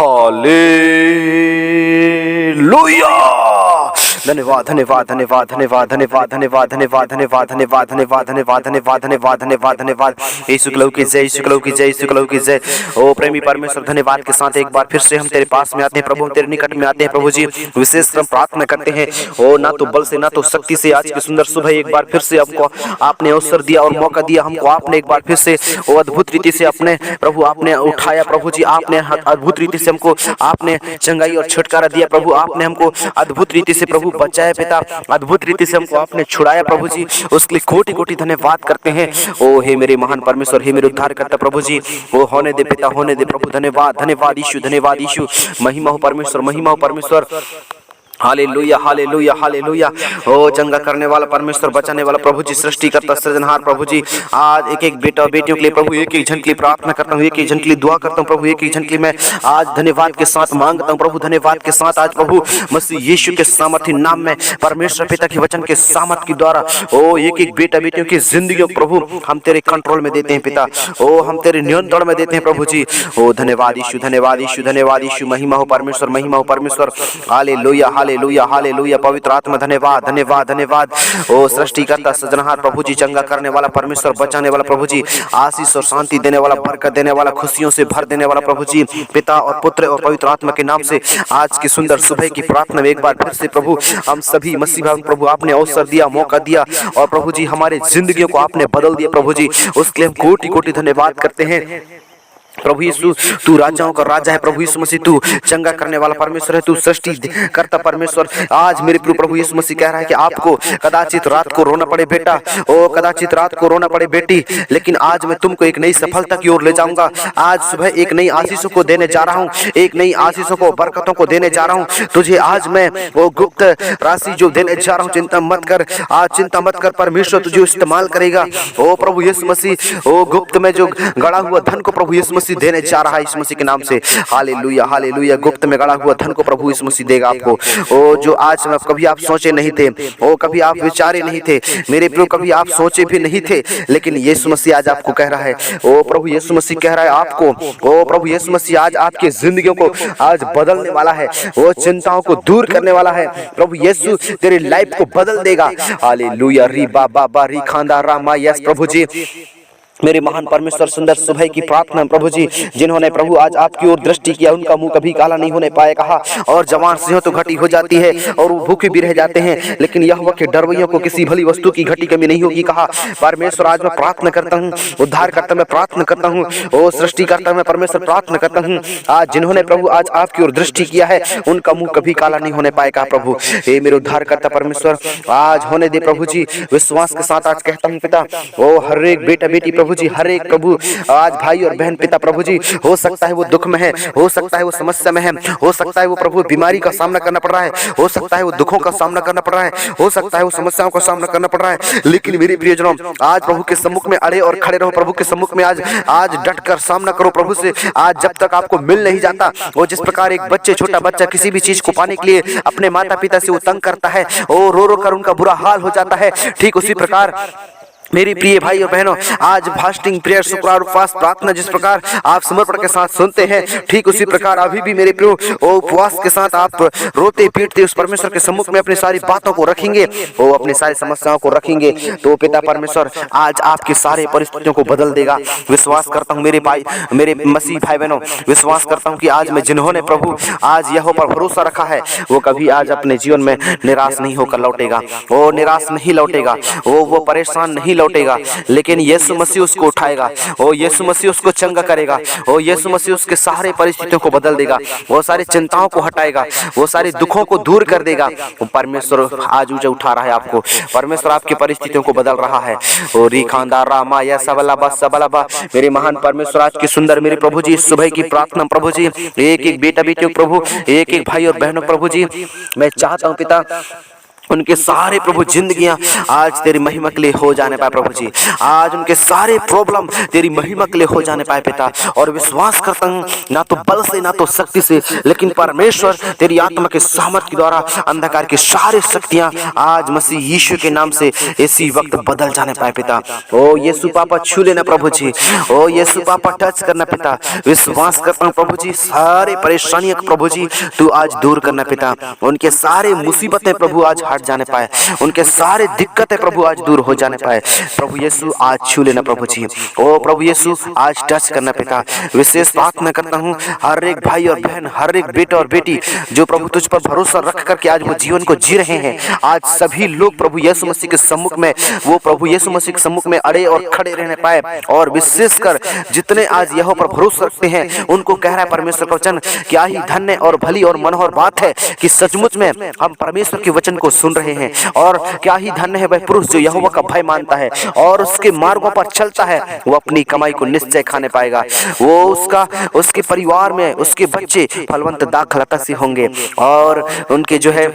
Hallelujah. धन्यवाद धन्यवाद धन्यवाद धन्यवाद धन्यवाद धन्यवाद धन्यवाद धन्यवाद धन्यवाद धन्यवाद धन्यवाद धन्यवाद धन्यवाद धन्यवाद धन्यवाद। यीशु कलौ की जय, यीशु कलौ की जय, यीशु कलौ की जय। ओ प्रेमी परमेश्वर, धन्यवाद के साथ एक बार फिर से हम तेरे पास में आते हैं प्रभु, तेरे निकट में आते हैं प्रभु जी। विशेष हम प्रार्थना करते हैं, ओ ना तो बल से ना तो शक्ति से, आज की सुंदर सुबह एक बार फिर से हमको आपने अवसर दिया और मौका दिया हमको। आपने एक बार फिर से वो अद्भुत रीति से अपने प्रभु आपने उठाया प्रभु जी। आपने अद्भुत रीति से हमको आपने चंगाई और छुटकारा दिया प्रभु। आपने हमको अद्भुत रीति से प्रभु बचाया पिता, अद्भुत रीति से हमको आपने छुड़ाया प्रभु जी। उसके लिए कोटि कोटि धन्यवाद करते हैं। ओ हे मेरे महान परमेश्वर, हे मेरे उद्धार करता प्रभु जी, वो होने दे पिता, होने दे प्रभु। धन्यवाद धन्यवाद यीशु, धन्यवाद यीशु। महिमा हो परमेश्वर, महिमा हो परमेश्वर। Hallelujah hallelujah hallelujah. ओ चंगा करने वाला परमेश्वर, बचाने वाला प्रभु जी, सृष्टि करता सृजनहार प्रभु जी। आज एक एक बेटा बेटियों के लिए प्रभु, एक एक जन के लिए प्रार्थना करता हूँ, एक एक जन के लिए दुआ करता हूँ प्रभु, एक एक जन के लिए मैं आज धन्यवाद के साथ मांगता हूँ प्रभु। धन्यवाद के साथ आज प्रभु मसीह यीशु के सामर्थी नाम में, परमेश्वर पिता के वचन के सामर्थ के द्वारा ओ एक एक बेटा बेटियों की जिंदगी प्रभु हम तेरे कंट्रोल में देते हैं पिता। ओ हम तेरे नियंत्रण में देते हैं प्रभु जी। ओ धन्यवाद यीशु, धन्यवाद यीशु, धन्यवाद यीशु। महिमा हो परमेश्वर, महिमा हो परमेश्वर। Hallelujah hallelujah hallelujah. पवित्र आत्मा धन्यवाद धन्यवाद धन्यवाद। ओ सृष्टिकर्ता सृजनहार प्रभु जी, चंगा करने वाला परमेश्वर, बचाने वाला प्रभु जी, आशीष और शांति देने वाला, बरकत देने वाला, खुशियों से भर देने वाला प्रभु जी, पिता और पुत्र और पवित्र आत्मा के नाम से आज की सुंदर सुबह की प्रार्थना में एक बार फिर से प्रभु हम सभी मसीह भाई प्रभु आपने अवसर दिया, मौका दिया और प्रभु जी हमारे जिंदगियों को आपने बदल दिया प्रभु जी। उसके लिए हम कोटि कोटि धन्यवाद करते हैं प्रभु यीशु। तू राजाओं का राजा है प्रभु यीशु मसीह, तू चंगा करने वाला परमेश्वर है, तू सृष्टि करता परमेश्वर। आज मेरे प्रभु यीशु मसीह कह रहा है कि आपको कदाचित रात को रोना पड़े बेटा, ओ कदाचित रात को रोना पड़े बेटी, लेकिन आज मैं तुमको एक नई सफलता की ओर ले जाऊंगा। आज सुबह एक नई आशीषों को देने जा रहा हूँ, एक नई आशीषों को, बरकतों को देने जा रहा हूँ तुझे। आज मैं वो गुप्त राशि जो देने जा रहा हूँ, चिंता मत कर, आज चिंता मत कर, परमेश्वर तुझे इस्तेमाल करेगा। ओ प्रभु यीशु मसीह, ओ गुप्त में जो गड़ा हुआ धन को प्रभु यीशु मसीह देने जा रहा है इस मसीह के नाम से। Hallelujah hallelujah. गुप्त में गड़ा हुआ धन को प्रभु इस मसीह देगा आपको। ओ जो आज में कभी आप सोचे नहीं थे, ओ कभी आप विचारे नहीं थे मेरे प्रभु, कभी आप सोचे भी नहीं थे, लेकिन यीशु मसीह आज आपको कह रहा है। ओ प्रभु यीशु मसीह कह रहा है आपको, ओ प्रभु यीशु मसीह आज आपके जिंदगियों को आज बदलने वाला है, वो चिंताओं को दूर करने वाला है। प्रभु यीशु तेरी लाइफ को बदल देगा। हालेलुया। री बाबा बा री खांदा रामा। यस प्रभु जी, मेरे महान परमेश्वर, सुंदर सुबह की प्रार्थना प्रभु जी, जिन्होंने प्रभु आज आपकी ओर दृष्टि किया उनका मुंह कभी काला नहीं होने पाए कहा। और जवान सिंहों तो घटी हो जाती है और वो भूखे भी रह जाते हैं, लेकिन यहोवा के डरवैयों को किसी भली वस्तु की घटी कमी नहीं होगी कहा। परमेश्वर आज मैं प्रार्थना करता हूँ, उद्धार करता मैं प्रार्थना करता हूँ, ओ सृष्टि करता मैं परमेश्वर प्रार्थना करता हूँ, आज जिन्होंने प्रभु आज आपकी ओर दृष्टि किया है उनका मुंह कभी काला नहीं होने पाएगा प्रभु। हे मेरे उद्धार करता परमेश्वर, आज होने दे प्रभु जी। विश्वास के साथ आज कहता हूँ पिता, ओ हर एक बेटा बेटी प्रभु जी, हर एक प्रभु आज भाई और बहन पिता प्रभु जी, हो सकता है वो दुख में है, हो सकता है वो समस्या में है, हो सकता है वो प्रभु बीमारी का सामना करना पड़ रहा है, हो सकता है वो दुखों का सामना करना पड़ रहा है, हो सकता है वो समस्याओं का सामना करना पड़ रहा है, लेकिन मेरे प्रियजनों आज प्रभु के सम्मुख में अड़े और खड़े रहो। प्रभु के सम्मुख में आज डट कर सामना करो प्रभु से। आज जब तक आपको मिल नहीं जाता, वो जिस प्रकार एक बच्चे, छोटा बच्चा किसी भी चीज को पाने के लिए अपने माता पिता से वो तंग करता है, वो रो रो कर उनका बुरा हाल हो जाता है, ठीक उसी प्रकार मेरी प्रिय भाई और बहनों आज फास्टिंग प्रेयर, शुक्रवार उपवास प्रार्थना जिस प्रकार आप समर्पण के साथ सुनते हैं, ठीक उसी प्रकार अभी भी मेरे प्रियो उपवास के साथ आप रोते पीटते उस परमेश्वर के सम्मुख में अपनी सारी बातों को रखेंगे, वो अपनी सारी समस्याओं को रखेंगे, तो पिता परमेश्वर आज आपकी सारी परिस्थितियों को बदल देगा। विश्वास करता हूँ मेरे भाई, मेरे मसीह भाई बहनों, विश्वास करता हूँ कि आज में जिन्होंने प्रभु आज यहोवा पर भरोसा रखा है वो कभी आज अपने जीवन में निराश नहीं होकर लौटेगा, वो निराश नहीं लौटेगा, वो परेशान नहीं लौटेगा, लेकिन यीशु मसीह उसको उठाएगा, ओ यीशु मसीह उसको चंगा करेगा, ओ यीशु मसीह उसके सारे परिस्थितियों को बदल देगा, वो सारी चिंताओं को हटाएगा, वो सारे दुखों को दूर कर देगा। परमेश्वर आज ऊंचा उठा रहा है आपको, परमेश्वर आपकी परिस्थितियों को बदल रहा है। ओ री खानदार रामा या सबलाबा सबलाबा। मेरे महान परमेश्वर आज की सुंदर मेरे प्रभु जी सुबह की प्रार्थना प्रभु जी, एक एक बेटा बेटियों प्रभु, एक एक भाई और बहनों प्रभु जी, मैं चाहता हूँ पिता उनके सारे प्रभु जिंदगियां आज तेरी महिमा के लिए हो जाने पाए प्रभु जी। आज उनके सारे प्रॉब्लम तेरी महिमा के लिए हो जाने पाए पिता। और विश्वास करता हूं ना तो बल से ना तो शक्ति से, लेकिन परमेश्वर तेरी आत्मा के सामर्थ के द्वारा अंधकार की सारी शक्तियां आज मसीह यीशु के नाम से इसी वक्त बदल जाने पाए पिता। ओ यीशु पापा छू लेना प्रभु जी। ओ यीशु पापा टच करना पिता। विश्वास करता हूं प्रभु जी सारे परेशानियां प्रभु जी तू आज दूर करना पिता। उनके सारे मुसीबतें प्रभु आज हट जाने पाए, उनके सारे दिक्कतें प्रभु आज दूर हो जाने पाए। प्रभु यीशु आज छू लेना प्रभु जी। ओ प्रभु यीशु आज टच करना पिता। विशेष प्रार्थना करता हूँ हर एक भाई और बहन, हर एक बेटा और बेटी जो प्रभु तुझ पर भरोसा रख करके आज वो जीवन को जी रहे हैं, आज सभी लोग प्रभु यीशु मसीह के सम्मुख में, वो प्रभु यीशु मसीह के सम्मुख में अड़े और खड़े रहने पाए। और विशेषकर जितने आज यहोवा पर भरोसा रखते हैं उनको कह रहा है परमेश्वर का वचन, क्या ही धन्य और भली और मनोहर बात है कि सचमुच में हम परमेश्वर के वचन को सुन रहे हैं। और क्या ही धन्य है वह पुरुष जो यहोवा का भय मानता है और उसके मार्गों पर चलता है, वो अपनी कमाई को निश्चय खाने पाएगा। वो उसके परिवार में उसके बच्चे फलवंत दाखलता से होंगे और उनके जो है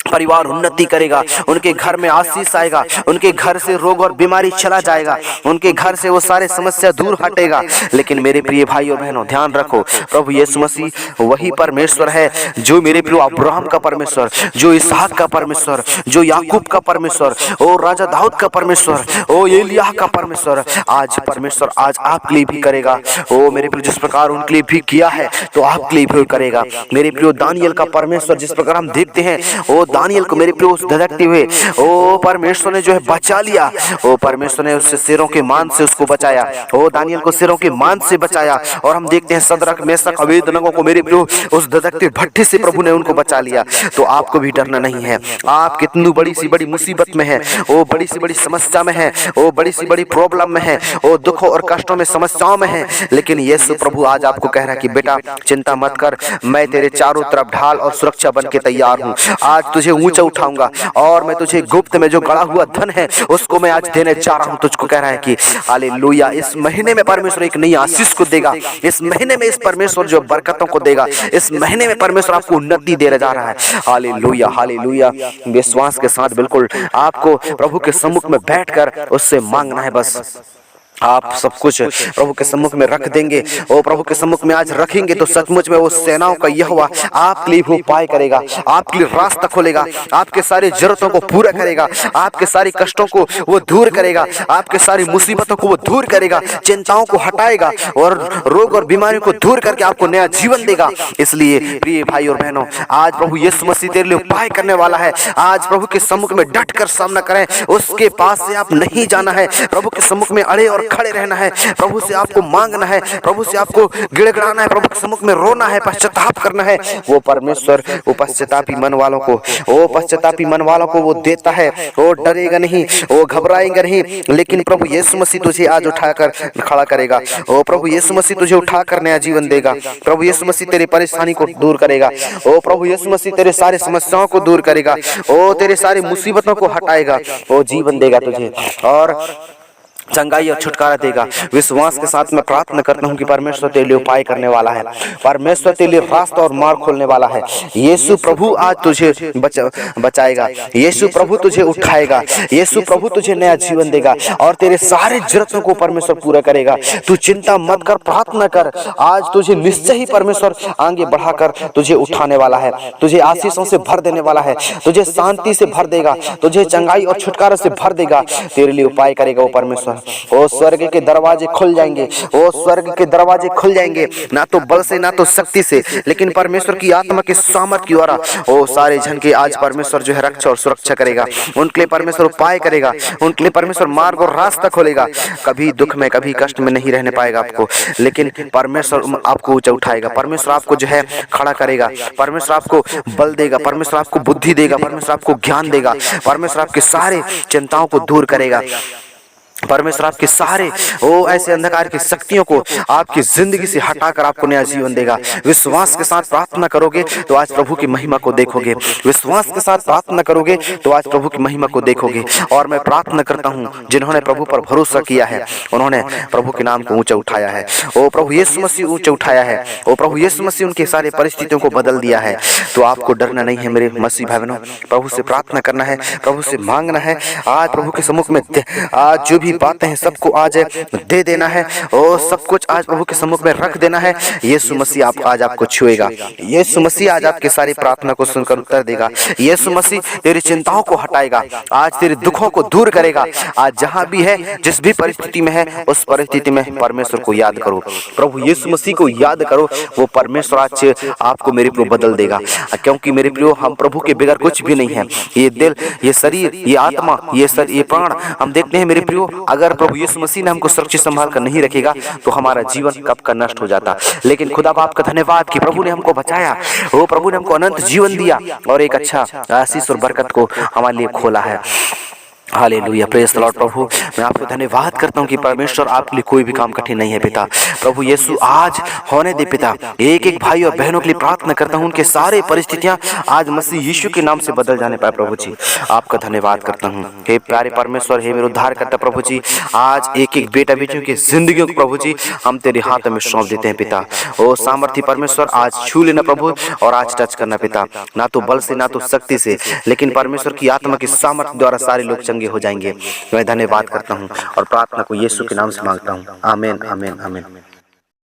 परिवार उन्नति करेगा, उनके घर में आशीष आएगा, उनके घर से रोग और बीमारी चला जाएगा, उनके घर से वो सारे समस्या दूर हटेगा। लेकिन मेरे प्रिय भाई और बहनों ध्यान रखो, प्रभु यीशु मसीह वही परमेश्वर है जो मेरे प्रिय अब्राहम का परमेश्वर, जो इसहाक का परमेश्वर, जो याकूब का परमेश्वर, ओ राजा दाऊद का परमेश्वर, ओ एलिय्याह का परमेश्वर, आज परमेश्वर आज आपके लिए भी करेगा। ओ मेरे प्रिय जिस प्रकार उनके लिए भी किया है तो आपके लिए भी करेगा। मेरे प्रिय दानियल का परमेश्वर जिस प्रकार हम देखते हैं, ओ दानियल को मेरे प्रिय उस धधकते हुए ओ परमेश्वर ने जो है बचा लिया। ओ परमेश्वर ने उससे सिरों के मान से उसको बचाया। ओ दानियल को सिरों के मान से बचाया। और हम देखते हैं सदरक मेशक अबेदनगो को मेरे प्रिय उस धधकते भट्ठे से प्रभु ने उनको बचा लिया। तो आपको भी डरना नहीं है। आप कितनी बड़ी सी बड़ी मुसीबत में है, ओ बड़ी सी बड़ी समस्या में है, ओ बड़ी सी बड़ी प्रॉब्लम में है, ओ दुखों और कष्टों में समस्याओं में है, लेकिन यीशु प्रभु आज आपको कह रहा है कि बेटा चिंता मत कर, मैं तेरे चारों तरफ ढाल और सुरक्षा बन के तैयार हूँ। आज तुझे ऊंचा उठाऊंगा और मैं तुझे गुप्त में जो गड़ा हुआ धन है उसको मैं आज देने जा रहा हूं। तुझको कह रहा है कि हालेलुया, इस महीने में परमेश्वर एक नई आशीष को देगा। इस महीने में इस परमेश्वर जो बरकतों को देगा, इस महीने में परमेश्वर आपको उन्नति दे जा रहा है। Hallelujah hallelujah. विश्वास के साथ बिल्कुल आपको प्रभु के सम्मुख में बैठकर उससे मांगना है। बस आप सब कुछ प्रभु के सम्मुख में रख देंगे, और प्रभु के सम्मुख में आज रखेंगे तो सचमुच में वो सेनाओं का यहोवा आपके लिए भी उपाय करेगा, आपके लिए रास्ता खोलेगा, आपके सारी जरूरतों को पूरा करेगा, आपके सारी कष्टों को वो दूर करेगा, आपके सारी मुसीबतों को वो दूर करेगा, चिंताओं को हटाएगा और रोग और बीमारियों को दूर करके आपको नया जीवन देगा। इसलिए प्रिय भाई और बहनों, आज प्रभु यीशु मसीह तेरे लिए उपाय करने वाला है। आज प्रभु के सम्मुख में डट कर सामना करें, उसके पास से आप नहीं जाना है, प्रभु के सम्मुख में अड़े और खड़े रहना है, प्रभु से आपको मांगना है, प्रभु से आपको गिड़गिड़ाना है, प्रभु के सम्मुख में रोना है, पश्चाताप करना है। वो परमेश्वर वो पश्चातापी मन वालों को, वो पश्चातापी मन वालों को वो देता है। वो डरेगा नहीं, वो घबराएगा नहीं, लेकिन प्रभु यीशु मसीह तुझे आज उठाकर खड़ा करेगा। ओ प्रभु यीशु मसीह तुझे उठाकर नया जीवन देगा। प्रभु यीशु मसीह तेरी परेशानी को दूर करेगा। ओ प्रभु यीशु मसीह तेरे सारे समस्याओं को दूर करेगा। ओ तेरे सारी मुसीबतों को हटाएगा। वो जीवन देगा तुझे और चंगाई और छुटकारा देगा। विश्वास के साथ मैं प्रार्थना करता हूँ कि परमेश्वर तेरे लिए उपाय करने वाला है, परमेश्वर तेरे लिए रास्ता और मार्ग खोलने वाला है। यीशु प्रभु आज तुझे बचाएगा, यीशु प्रभु तुझे उठाएगा, यीशु प्रभु तुझे नया जीवन देगा और तेरे सारे जरूरतों को परमेश्वर पूरा करेगा। तू चिंता मत कर, प्रार्थना कर। आज तुझे निश्चय ही परमेश्वर आगे बढ़ाकर तुझे उठाने वाला है, तुझे आशीषों से भर देने वाला है, तुझे शांति से भर देगा, तुझे चंगाई और छुटकारा से भर देगा। तेरे लिए उपाय करेगा वो परमेश्वर। ओ स्वर्ग के दरवाजे खुल जाएंगे, ओ स्वर्ग के दरवाजे खुल जाएंगे, ना तो बल से ना तो शक्ति से, लेकिन परमेश्वर की आत्मा के सामर्थ के द्वारा। ओ सारे जन के आज परमेश्वर जो है रक्षा और सुरक्षा करेगा, उनके लिए परमेश्वर उपाय करेगा, उनके लिए परमेश्वर मार्ग और रास्ता खोलेगा। कभी दुख में कभी कष्ट में नहीं रहने पाएगा आपको, लेकिन परमेश्वर आपको ऊंचा उठाएगा, परमेश्वर आपको जो है खड़ा करेगा, परमेश्वर आपको बल देगा, परमेश्वर आपको बुद्धि देगा, परमेश्वर आपको ज्ञान देगा, परमेश्वर आपके सारे चिंताओं को दूर करेगा। परमेश्वर आपके सारे ऐसे अंधकार की शक्तियों को आपकी जिंदगी से हटाकर आपको नया जीवन देगा। विश्वास के साथ प्रार्थना करोगे तो आज प्रभु की महिमा को देखोगे। विश्वास के साथ प्रार्थना करोगे तो आज प्रभु की महिमा को देखोगे। और मैं प्रार्थना करता हूँ जिन्होंने प्रभु पर भरोसा किया है, उन्होंने प्रभु के नाम को ऊंचा उठाया है। ओ प्रभु यीशु मसीह ऊंचा उठाया है। ओ प्रभु यीशु मसीह उनके सारे परिस्थितियों को बदल दिया है। तो आपको डरना नहीं है मेरे मसीह भाई बहनों, प्रभु से प्रार्थना करना है, प्रभु से मांगना है। आज प्रभु के सम्मुख में आज जो भी बातें हैं सबको आज दे देना है और सब कुछ आज प्रभु के सम्मुख में रख देना है। यीशु मसीह आज आपको छुएगा। यीशु मसीह आज आपके सारी प्रार्थना को सुनकर उत्तर देगा। यीशु मसीह तेरी चिंताओं को हटाएगा, आज तेरे दुखों को दूर करेगा। आज जहां भी है, जिस भी परिस्थिति में है, उस परिस्थिति में परमेश्वर को याद करो, प्रभु यीशु मसीह को याद करो। वो परमेश्वर आज आपको मेरे प्रियो बदल देगा, क्योंकि मेरे प्रियो हम प्रभु के बगैर कुछ भी नहीं है। ये दिल, ये शरीर, ये आत्मा, ये प्राण हम देखते हैं मेरे प्रियो, अगर प्रभु यीशु मसीह ने हमको सुरक्षित संभाल कर नहीं रखेगा तो हमारा जीवन कब का नष्ट हो जाता। लेकिन खुदा बाप का धन्यवाद कि प्रभु ने हमको बचाया, वो प्रभु ने हमको अनंत जीवन दिया और एक अच्छा आशीष और बरकत को हमारे लिए खोला है। Hallelujah, praise the Lord. प्रभु मैं आपको धन्यवाद करता हूँ कि परमेश्वर आपके लिए कोई भी काम कठिन नहीं है पिता। प्रभु यीशु आज होने दे पिता। एक एक भाई और बहनों के लिए प्रार्थना करता हूँ, उनके सारे परिस्थितियाँ आज मसीह यीशु के नाम से बदल जाने पाए। प्रभु जी आपका धन्यवाद करता हूँ। हे प्यारे परमेश्वर, हे मेरे उद्धार करता प्रभु जी, आज एक एक बेटा बेटियों की जिंदगियों को प्रभु जी हम तेरे हाथ में सौंप देते हैं पिता। ओ सामर्थी परमेश्वर, आज छू लेना प्रभु और आज टच करना पिता, ना तो बल से ना तो शक्ति से, लेकिन परमेश्वर की आत्मा की सामर्थ्य द्वारा सारे लोग चंगे हो जाएंगे। मैं धन्यवाद करता हूँ और प्रार्थना को यीशु के नाम से मांगता हूँ। आमीन, आमीन, आमीन।